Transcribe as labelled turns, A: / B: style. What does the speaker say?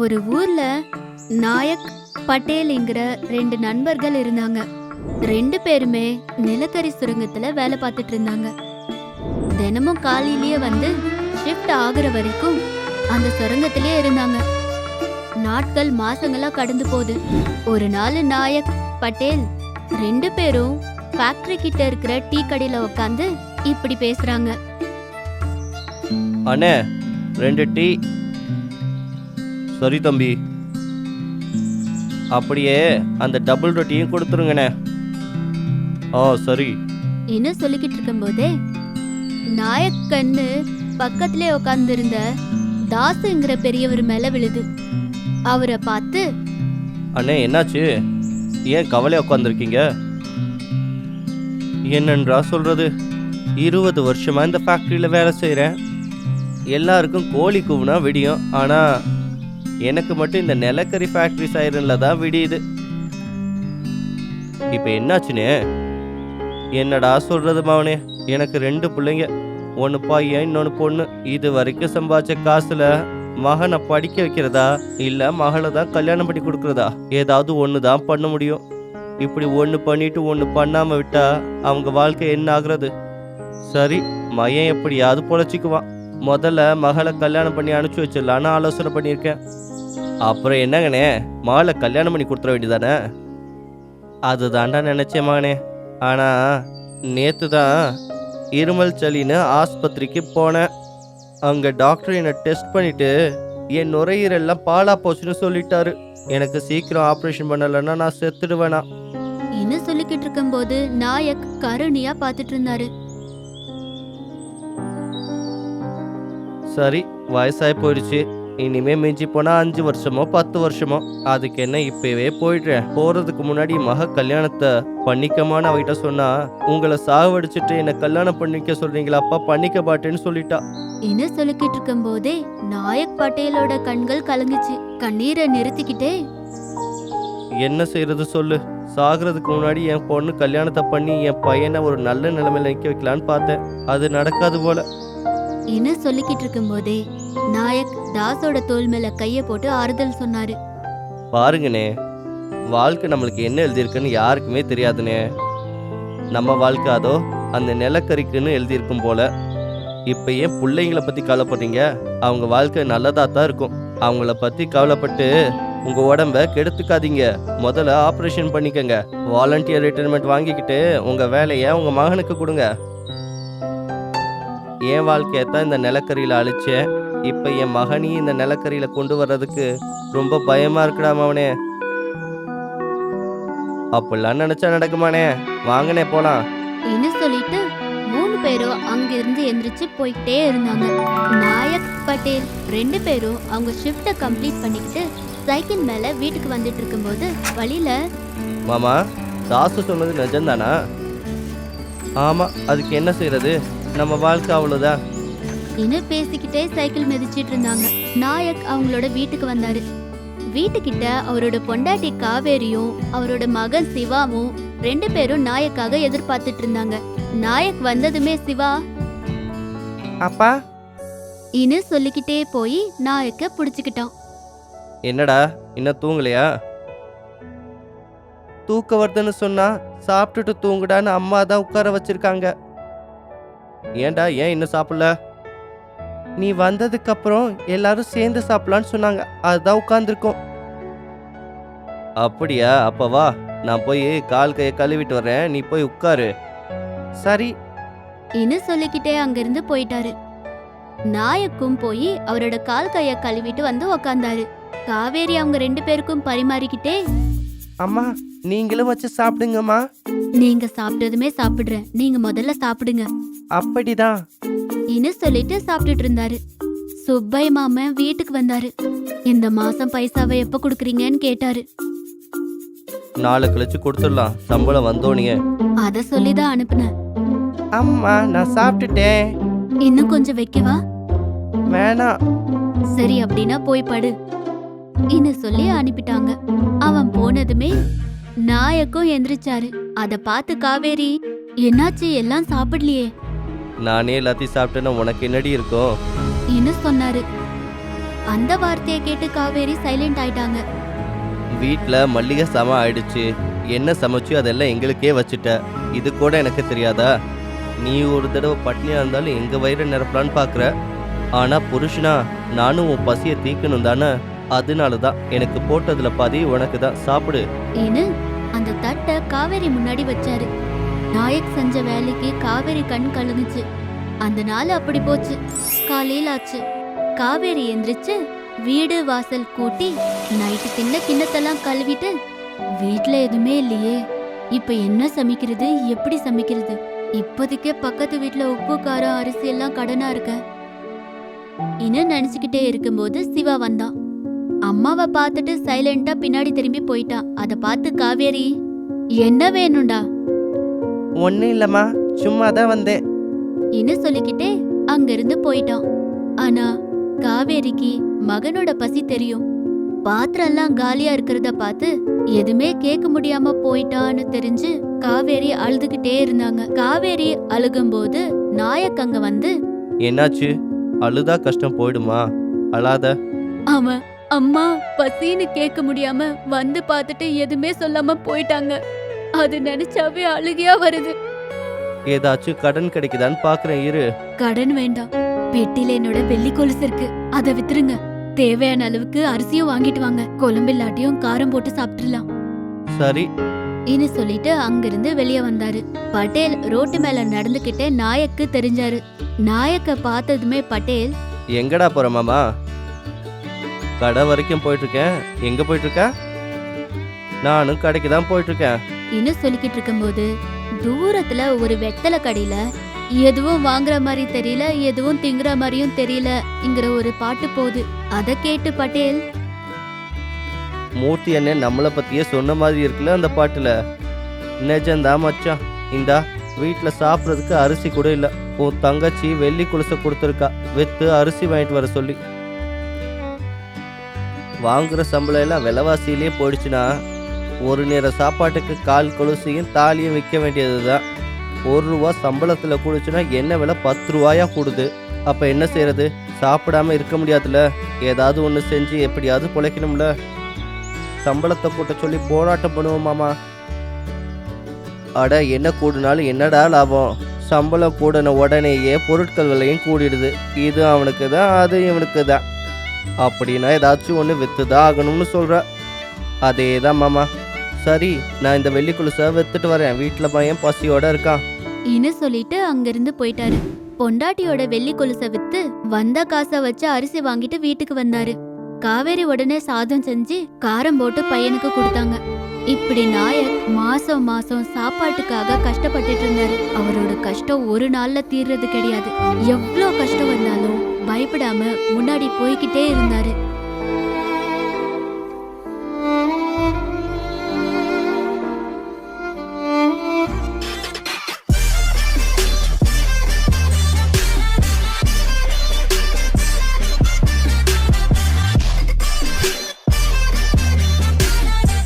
A: ஒரு ஊர்ல நாயக் பட்டேல்ங்கிற ரெண்டு நண்பர்கள் இருந்தாங்க. ரெண்டு பேருமே நிலக்கரி சுரங்கத்துல வேலை பார்த்துட்டு இருந்தாங்க. தினமும் காலையிலேயே வந்து ஷிஃப்ட் ஆகுற வரைக்கும் அந்த சுரங்கத்திலே இருந்தாங்க. நாட்கள் மாசங்களா கடந்து போகுது. ஒரு நாள் நாயக் பட்டேல் ரெண்டு பேரும் ஃபேக்டரி கிட்ட இருக்கிற டீ கடையில உட்காந்து இப்படி பேசுறாங்க.
B: அண்ணே 2 டீ. சரி தம்பி, அப்படியே அந்த டபுள் ரொட்டியும் கொடுத்துருங்கண்ணே. சரி.
A: இன்னும் சொல்லிக்கிட்டு இருக்கும்போதே நாயக் கண்ணு பக்கத்திலே உட்கார்ந்திருந்த தாசுங்கிற பெரியவர் மேல விழுது. அவரை பார்த்து,
B: அண்ணே என்னாச்சு, ஏன் கவலையா உட்காந்துருக்கீங்க? என்னன்றா சொல்றது, 20 வருஷமா இந்த ஃபேக்டரியில வேலை செய்கிறேன். எல்லாருக்கும் கோழி கூவுனா விடியும், ஆனா எனக்கு மட்டும் இந்த நிலக்கரி ஃபேக்டரி சைரன்ல தான் விடியுது. இப்போ என்னாச்சுனே? என்னடா சொல்றது மாவனே, எனக்கு 2 பிள்ளைங்க, ஒன்று பையன் இன்னொன்று பொண்ணு. இது வரைக்கும் சம்பாதிச்ச காசுல மகனை படிக்க வைக்கிறதா இல்லை மகளை தான் கல்யாணம் பண்ணி கொடுக்குறதா, ஏதாவது ஒன்று தான் பண்ண முடியும். இப்படி ஒன்று பண்ணிட்டு ஒன்று பண்ணாமல் விட்டா அவங்க வாழ்க்கை என்ன ஆகுறது? சரி, மையன் எப்படியாவது பொழைச்சிக்குவான். முதல்ல மகளை கல்யாணம் பண்ணி அனுப்பிச்சி வச்சிடலான்னு ஆலோசனை பண்ணியிருக்கேன். அப்புறம் என்னங்கண்ணே, மகளை கல்யாணம் பண்ணி கொடுத்துட வேண்டியதானே? அதுதான்டா நினச்சேன் மகனே. ஆனால் நேற்று தான் இருமல் சளின்னு ஆஸ்பத்திரிக்கு போனேன். அங்கே டாக்டர் என்னை டெஸ்ட் பண்ணிட்டு என் நுரையீரல்லாம் பாலா போச்சுன்னு சொல்லிட்டாரு. எனக்கு சீக்கிரம் ஆப்ரேஷன் பண்ணலைன்னா நான் செத்துடுவேனா.
A: இன்னும் சொல்லிக்கிட்டு இருக்கும்போது நாயக் கருணையா பார்த்துட்டு இருந்தாரு.
B: சரி, வயசாகி போயிடுச்சு. இனிமே மிஞ்சி போனா 5 வருஷமோ 10 வருஷமோ, அதுக்கு என்ன இப்பவே போயிடுறேன். போறதுக்கு முன்னாடி மக கல்யாணத்தை பண்ணிக்கமான்னு அவகிட்ட சொன்னா, உங்களை சாவடிச்சுட்டு என்ன கல்யாணம் பண்ணிக்க சொல்றீங்களா அப்பா, பண்ணிக்க மாட்டேன்னு சொல்லிட்டா.
A: இன்னும் சொல்லிக்கிட்டு இருக்கும் போதே நாயக் பட்டேலோட கண்கள் கலங்குச்சு. கண்ணீரை நிறுத்திக்கிட்டே,
B: என்ன செய்யறது சொல்லு, சாகிறதுக்கு முன்னாடி என் பொண்ணு கல்யாணத்தை பண்ணி என் பையனை ஒரு நல்ல நிலைமையில நிற்க வைக்கலான்னு பார்த்தேன். அது நடக்காது போல.
A: இன்னும் சொல்லிக்கிட்டு இருக்கும் போதே நாயக் தாஸோட தோள் மேல கைய போட்டு ஆறுதல் சொன்னாரு.
B: பாருங்கண்ணே, வாழ்க்கை நம்மளுக்கு என்ன எழுதியிருக்குன்னு யாருக்குமே தெரியாதுண்ணே. நம்ம வாழ்க்கை அதோ அந்த நிலக்கரிக்குன்னு எழுதியிருக்கும் போல. இப்போ ஏன் பிள்ளைங்களை பற்றி கவலைப்படுறீங்க? அவங்க வாழ்க்கை நல்லதாக தான் இருக்கும். அவங்கள பற்றி கவலைப்பட்டு உங்கள் உடம்ப கெடுத்துக்காதீங்க. முதல்ல ஆப்ரேஷன் பண்ணிக்கங்க. வாலண்டியர் ரிட்டைர்மெண்ட் வாங்கிக்கிட்டு உங்கள் வேலையை உங்கள் மகனுக்கு கொடுங்க. என் வாழ்க்கையை தான் இந்த நிலக்கரியில் அழிச்சேன். இப்போ என் மகனையும் இந்த நிலக்கரியில் கொண்டு வர்றதுக்கு ரொம்ப பயமாக இருக்குடா மவனே. அப்படிலாம் நினச்சா நடக்குமானே? வாங்கனே போலாம்.
A: இன்னும் சொல்லிட்டு 3 பேரும் அங்கிருந்து எந்திரிச்சு போயிட்டே இருந்தாங்க. நாயக் பட்டேல் 2 பேரும் அவங்க ஷிஃப்ட்டை கம்ப்ளீட் பண்ணிக்கிட்டு சைக்கிள் மேல வீட்டுக்கு வந்துட்டு இருக்கும்போது வழியில,
B: மாமா, தாசு சொன்னது நிஜம்தானா? ஆமா, அதுக்கு என்ன செய்யறது, நம்ம வாழ்க்கை அவ்வளவுதான்.
A: இன்னும் பேசிக்கிட்டே சைக்கிள் மிதிச்சிட்டு இருந்தாங்க. நாயக் அவங்களோட வீட்டுக்கு வந்தாரு. வீட்டுக்கிட்ட அவரோட பொண்டாட்டி காவேரியும் அவரோட மகன் சிவாவும் 2 பேரும் நாயக்காக எதிர்பார்த்துட்டு இருந்தாங்க. நாயக் வந்ததுமே சிவா,
B: அப்பா,
A: இன்னும் சொல்லிக்கிட்டே போய் நாயக்க புடிச்சுக்கிட்டான்.
B: என்னடா இன்னும் தூங்கலையா? தூக்க வருதுன்னு சொன்னா சாப்பிட்டுட்டு தூங்குடான்னு அம்மா தான் உட்கார வச்சிருக்காங்க. ஏன்டா ஏன் இன்னும் சாப்பிடல? நீ வந்ததுக்கு அப்புறம் எல்லாரும் சேர்ந்து சாப்பிடலான்னு சொன்னாங்க, அதுதான் உட்கார்ந்துருக்கோம். அப்படியா? அப்ப வா, நான் போய் கால் கையை கழுவிட்டு வர்றேன், நீ போய் உட்காரு. சரி.
A: இன்னும் சொல்லிக்கிட்டே அங்கிருந்து போயிட்டாரு. நாயக்கும் போய் அவரோட கால் கைய கழுவிட்டு வந்து உக்காந்தாரு. காவேரி அவங்க 2 பேருக்கும் பரிமாறிக்கிட்டே,
B: அம்மா நீங்களும் வச்சு சாப்பிடுங்கம்மா.
A: நீங்க சாப்பிட்டதுமே சாப்பிடுறேன், நீங்க முதல்ல சாப்பிடுங்க.
B: அப்படிதான்.
A: இன்னும் சொல்லிட்டு சாப்பிட்டுட்டு இருந்தாரு. சுப்பைய மாமன் வீட்டுக்கு வந்தாரு. இந்த மாசம் பைசாவை எப்ப குடுக்குறீங்கன்னு கேட்டாரு.
B: நாளை கழிச்சு கொடுத்துடலாம், சம்பளம் வந்தோனியே.
A: அத சொல்லிதான் அனுப்புனேன்.
B: அம்மா நான் சாப்பிட்டுட்டேன்.
A: இன்னும் கொஞ்சம் வைக்கவா?
B: வேணாம்.
A: சரி, அப்படின்னா போய் படு இன்னும் சொல்லி அனுப்பிட்டாங்க. அவன் போனதுமே நாயக்கும் எந்திரிச்சாரு. அத பார்த்து காவேரி, என்னாச்சு, எல்லாம் சாப்பிடலையே?
B: நானே எல்லாத்தையும் சாப்பிட்டேன்னா உனக்கு என்னடி இருக்கும்?
A: என்ன சொன்னாரு. அந்த வார்த்தையை கேட்டு காவேரி சைலண்ட் ஆயிட்டாங்க.
B: வீட்ல மல்லிகை சாமான் ஆயிடுச்சு. என்ன சமைச்சு அதெல்லாம் எங்களுக்கே வச்சுட்ட. இது கூட எனக்கு தெரியாதா? நீ ஒரு தடவை பட்னியா இருந்தாலும் எங்க வயிறை நிரப்பலான்னு பாக்குற. ஆனா புருஷனா நானும் உன் பசியை தீக்கணும் தானே. அதனால தான் எனக்கு போட்டதுல பாதி உனக்கு தான், சாப்பிடு.
A: ஏன்னு அந்த தட்டை காவேரி முன்னாடி வச்சாரு. நாயக் செஞ்ச வேலைக்கு காவேரி கண் கலங்குச்சு. அந்த நாள் அப்படி போச்சு. காலையில ஆச்சு. காவேரி எந்திரிச்சு வீடு வாசல் கூட்டி நைட்டு தின்ன கிண்ணத்தெல்லாம் கழுவிட்டு, வீட்ல எதுவுமே இல்லையே, இப்ப என்ன சமைக்கிறது, எப்படி சமைக்கிறது, இப்போதைக்கே பக்கத்து வீட்ல உப்பு காரம் அரிசி எல்லாம் கடனா இருக்க இன்னும் நினைச்சுக்கிட்டே இருக்கும்போது சிவா வந்தான். அம்மாவை பார்த்துட்டு சைலண்டா பின்னாடி திரும்பி போயிட்டான். அத பார்த்து காவேரி, என்ன வேணும்டா
B: ஒன்னும் இல்லம்மா, சும்மா தான் வந்தேன்.
A: இன்னும் சொல்லிக்கிட்டே அங்கிருந்து போயிட்டான். ஆனா காவேரிக்கு மகனோட பசி தெரியும். பாத்திரம் எல்லாம் காலியா இருக்கிறத பார்த்து எதுவுமே கேட்க முடியாம போயிட்டான்னு தெரிஞ்சு காவேரி அழுதுகிட்டே இருந்தாங்க. காவேரி அழுகும்போது நாயக் அங்க வந்து,
B: என்னாச்சு? அழுதா கஷ்டம் போயிடுமா? அழாத.
A: அவன் அம்மா பசின்னு கேட்க முடியாம வந்து பார்த்துட்டு எதுவுமே சொல்லாம போயிட்டாங்க. அது நினைச்சாவே அழுகையா வருது.
B: ஏதாச்சும் கடன் கிடைக்குதான்னு பாக்குறேன், இரு.
A: கடன் வேண்டாம். பெட்டில என்னோட வெள்ளி கொலுசு இருக்கு, அதை வித்துருங்க. தேவையான அளவுக்கு அரிசியும் வாங்கிட்டு வாங்க. கொழும்பில்லாட்டியும் காரம் போட்டு சாப்பிட்டுலாம்
B: சரி.
A: இன்னு சொல்லிட்டு அங்கிருந்து வெளியே வந்தாரு. பட்டேல் ரோட்டு மேல நடந்துகிட்டே நாயக்கு தெரிஞ்சாரு. நாயக்க பார்த்ததுமே பட்டேல்,
B: எங்கடா போற மாமா? கடை வரைக்கும் போயிட்டு இருக்கேன். எங்க போயிட்டு இருக்க? நானும் கடைக்கு தான் போயிட்டு இருக்கேன்.
A: இன்னும் சொல்லிக்கிட்டு இருக்கும்போது தூரத்துல ஒரு வெத்தலை கடையில எதுவும் வாங்குற மாதிரி தெரியல, எதுவும் திங்குற மாதிரியும் தெரியலங்கிற ஒரு பாட்டு போகுது. அத கேட்டு பட்டேல்,
B: மூர்த்தி அண்ணன் நம்மளை பத்தியே சொன்ன மாதிரி இருக்குல்ல அந்த பாட்டுல. நிஜம்தான் மச்சான். இந்தா வீட்டில் சாப்பிட்றதுக்கு அரிசி கூட இல்லை. உன் தங்கச்சி வெள்ளி குலுசை கொடுத்துருக்கா, வித்து அரிசி வாங்கிட்டு வர சொல்லி. வாங்குற சம்பளம் எல்லாம் விலைவாசியிலே போயிடுச்சுன்னா ஒரு நேர சாப்பாட்டுக்கு கால் கொலுசையும் தாலியும் விற்க வேண்டியது தான். 1 ரூபா சம்பளத்தில் கூடுச்சுன்னா என்ன விலை 10 ரூபாயா கூடுது. அப்போ என்ன செய்யறது? சாப்பிடாம இருக்க முடியாதுல்ல. ஏதாவது ஒன்று செஞ்சு எப்படியாவது பிழைக்கணும்ல. சம்பளத்தை கூட்ட சொல்லி போராட்டம் பண்ணுவோம் மாமா. அட, என்ன கூடுனாலும் என்னடா லாபம்? சம்பளம் கூடின உடனேயே பொருட்கள் விலையும் கூடிடுது. இது அவனுக்கு தான், அது இவனுக்கு தான். அப்படின்னா ஏதாச்சும் ஒன்று விற்று தான் ஆகணும்னு சொல்கிற. அதே தான் மாமா. சரி, நான் இந்த வெள்ளி கொலுசை வித்துட்டு வரேன். வீட்டில் பையன் பசியோட இருக்கான்.
A: இன்னு சொல்லிட்டு அங்கிருந்து போயிட்டாரு. பொண்டாட்டியோட வெள்ளி கொலுசை வித்து வந்த காசை வச்சு அரிசி வாங்கிட்டு வீட்டுக்கு வந்தாரு. காவேரி உடனே சாதம் செஞ்சு காரம் போட்டு பையனுக்கு கொடுத்தாங்க. இப்படி நாயக் மாசம் மாசம் சாப்பாட்டுக்காக கஷ்டப்பட்டுட்டு இருந்தாரு. அவரோட கஷ்டம் ஒரு நாள்ல தீர்றது கிடையாது. எவ்வளோ கஷ்டம் வந்தாலும் பயப்படாம முன்னாடி போய்கிட்டே இருந்தாரு.